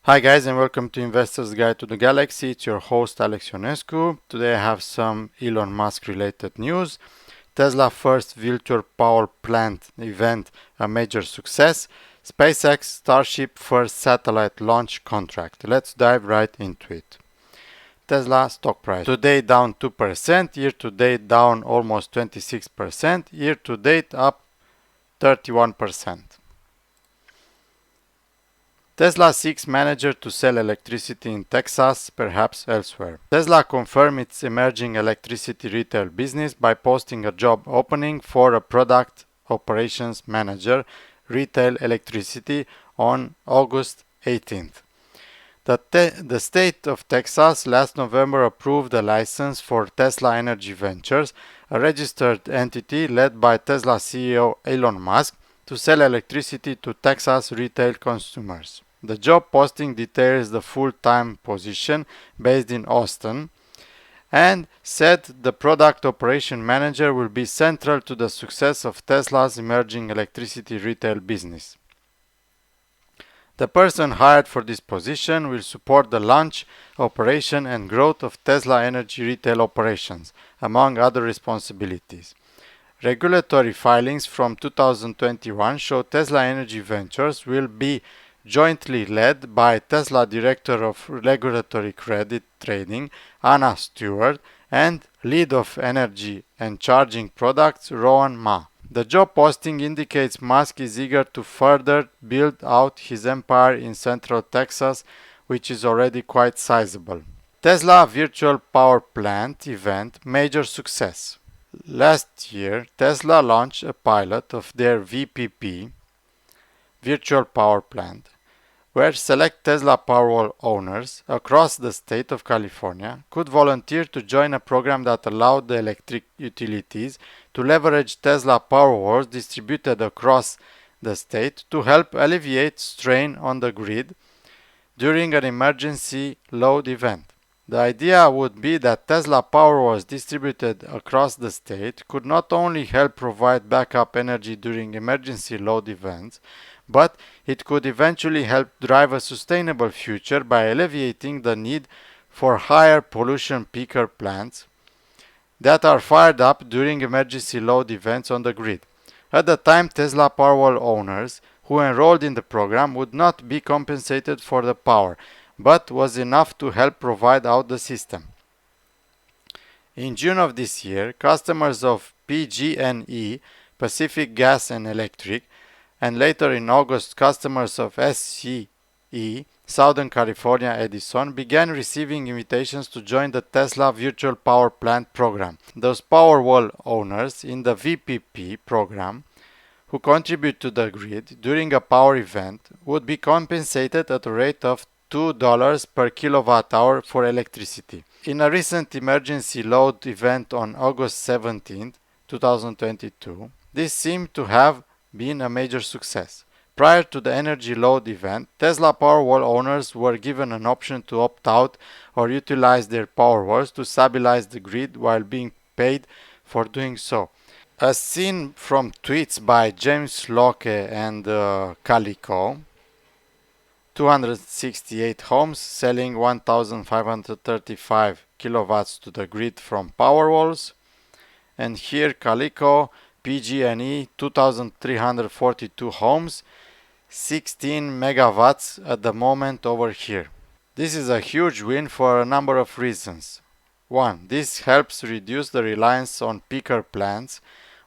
Hi guys, and welcome to Investor's Guide to the Galaxy. It's your host Alex Ionescu. Today I have some Elon Musk related news. Tesla first virtual power plant event, a major success. SpaceX Starship first satellite launch contract. Let's dive right into it. Tesla stock price. Today down 2%, year to date down almost 26%, year to date up 31%. Tesla seeks manager to sell electricity in Texas, perhaps elsewhere. Tesla confirmed its emerging electricity retail business by posting a job opening for a product operations manager, retail electricity, on August 18th. The state of Texas last November approved a license for Tesla Energy Ventures, a registered entity led by Tesla CEO Elon Musk, to sell electricity to Texas retail consumers. The job posting details the full-time position based in Austin and said the product operation manager will be central to the success of Tesla's emerging electricity retail business. The person hired for this position will support the launch, operation and growth of Tesla Energy retail operations, among other responsibilities. Regulatory filings from 2021 show Tesla Energy Ventures will be jointly led by Tesla Director of Regulatory Credit Trading, Anna Stewart, and Lead of Energy and Charging Products, Rowan Ma. The job posting indicates Musk is eager to further build out his empire in Central Texas, which is already quite sizable. Tesla Virtual Power Plant event major success. Last year, Tesla launched a pilot of their VPP, Virtual Power Plant, where select Tesla Powerwall owners across the state of California could volunteer to join a program that allowed the electric utilities to leverage Tesla Powerwalls distributed across the state to help alleviate strain on the grid during an emergency load event. The idea would be that Tesla Powerwalls distributed across the state could not only help provide backup energy during emergency load events, but it could eventually help drive a sustainable future by alleviating the need for higher pollution peaker plants that are fired up during emergency load events on the grid. At the time, Tesla Powerwall owners who enrolled in the program would not be compensated for the power, but was enough to help provide out the system. In June of this year, customers of PG&E, Pacific Gas and Electric, and later in August, customers of SCE, Southern California Edison, began receiving invitations to join the Tesla Virtual Power Plant program. Those Powerwall owners in the VPP program who contribute to the grid during a power event would be compensated at a rate of $2 per kilowatt hour for electricity. In a recent emergency load event on August 17, 2022, this seemed to have been a major success. Prior to the energy load event, Tesla Powerwall owners were given an option to opt out or utilize their Powerwalls to stabilize the grid while being paid for doing so. As seen from tweets by James Locke and Calico, 268 homes selling 1,535 kilowatts to the grid from Powerwalls. And here Calico, PG&E, 2,342 homes, 16 megawatts at the moment over here. This is a huge win for a number of reasons. 1. This helps reduce the reliance on peaker plants,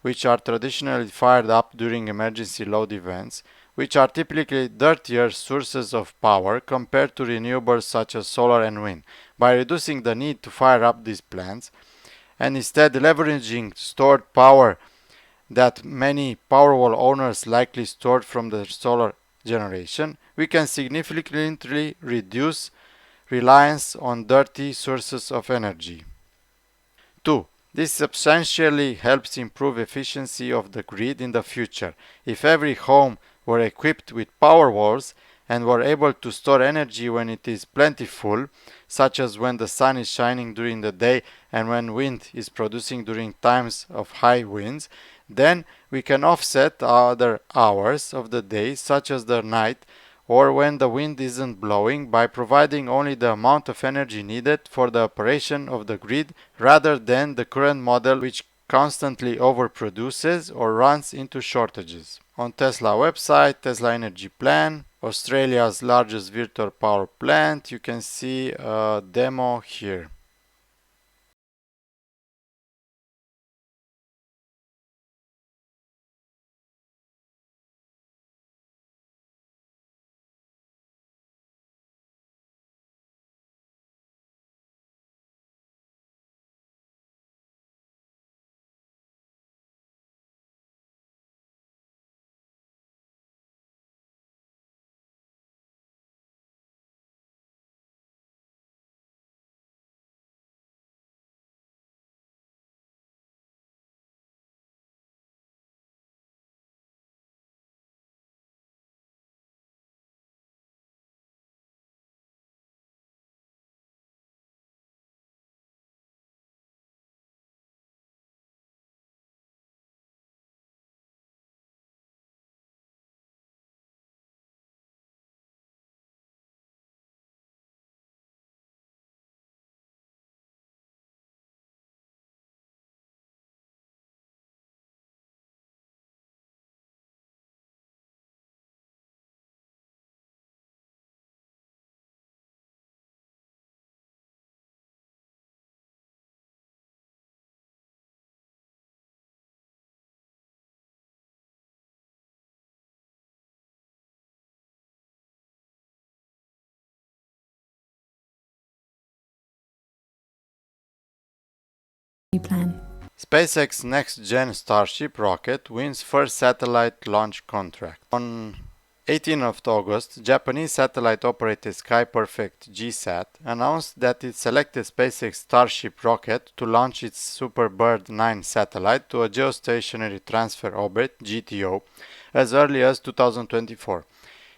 which are traditionally fired up during emergency load events, which are typically dirtier sources of power compared to renewables such as solar and wind. By reducing the need to fire up these plants and instead leveraging stored power that many Powerwall owners likely stored from their solar generation, we can significantly reduce reliance on dirty sources of energy. 2. This substantially helps improve efficiency of the grid in the future. If every home were equipped with Powerwalls and were able to store energy when it is plentiful, such as when the sun is shining during the day and when wind is producing during times of high winds, then we can offset other hours of the day, such as the night, or when the wind isn't blowing, by providing only the amount of energy needed for the operation of the grid rather than the current model, which constantly overproduces or runs into shortages. On Tesla website, Tesla Energy Plan, Australia's largest virtual power plant, you can see a demo here. Plan. SpaceX next-gen Starship rocket wins first satellite launch contract. On 18th of August, Japanese satellite operator SkyPerfect GSat announced that it selected SpaceX Starship rocket to launch its Super Bird 9 satellite to a geostationary transfer orbit (GTO) as early as 2024.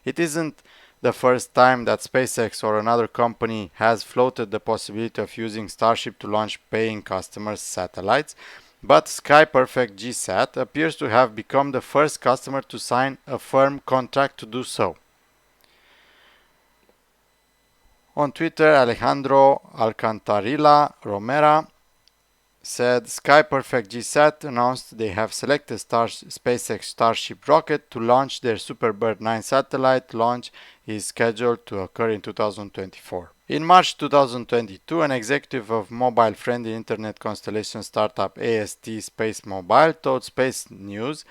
It isn't the first time that SpaceX or another company has floated the possibility of using Starship to launch paying customers' satellites, but SkyPerfect GSat appears to have become the first customer to sign a firm contract to do so. On Twitter, Alejandro Alcantarilla Romera said SkyPerfect GSat announced they have selected SpaceX Starship rocket to launch their Super Bird 9 satellite. Launch is scheduled to occur in 2024. In March 2022, an executive of mobile-friendly internet constellation startup AST Space Mobile told Space News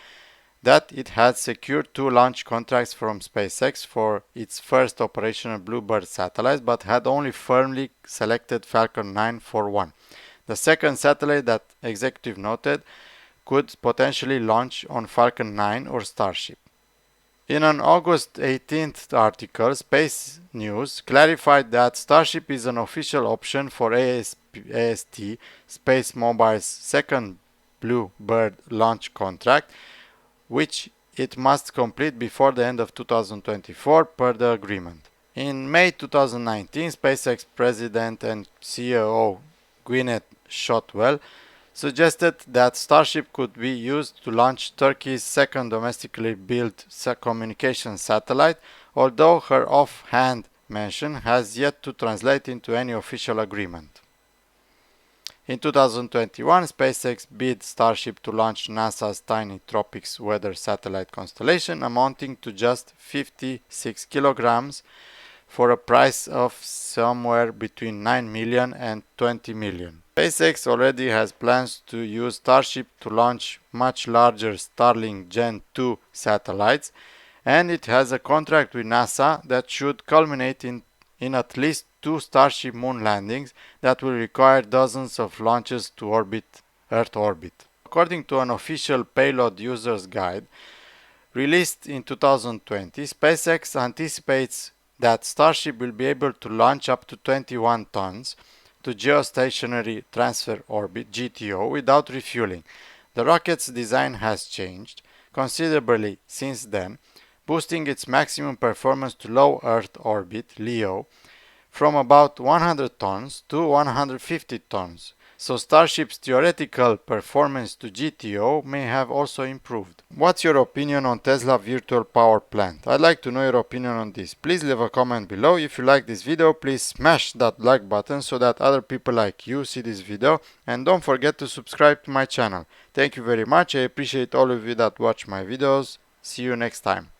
that it had secured 2 launch contracts from SpaceX for its first operational Bluebird satellites, but had only firmly selected Falcon 9 for one. The second satellite, that executive noted, could potentially launch on Falcon 9 or Starship. In an August 18th article, Space News clarified that Starship is an official option for AST Space Mobile's second Bluebird launch contract, which it must complete before the end of 2024 per the agreement. In May 2019, SpaceX President and CEO Gwyneth Shotwell suggested that Starship could be used to launch Turkey's second domestically built communications satellite, although her offhand mention has yet to translate into any official agreement. In 2021, SpaceX bid Starship to launch NASA's tiny tropics weather satellite constellation, amounting to just 56 kilograms, for a price of somewhere between 9 million and 20 million. SpaceX already has plans to use Starship to launch much larger Starlink Gen 2 satellites, and it has a contract with NASA that should culminate in at least 2 Starship moon landings that will require dozens of launches to Earth orbit. According to an official payload user's guide released in 2020, SpaceX anticipates that Starship will be able to launch up to 21 tons to geostationary transfer orbit (GTO) without refueling. The rocket's design has changed considerably since then, boosting its maximum performance to low Earth orbit (LEO) from about 100 tons to 150 tons, So Starship's theoretical performance to GTO may have also improved. What's your opinion on Tesla virtual power plant? I'd like to know your opinion on this. Please leave a comment below. If you like this video, please smash that like button so that other people like you see this video, and don't forget to subscribe to my channel. Thank you very much. I appreciate all of you that watch my videos. See you next time.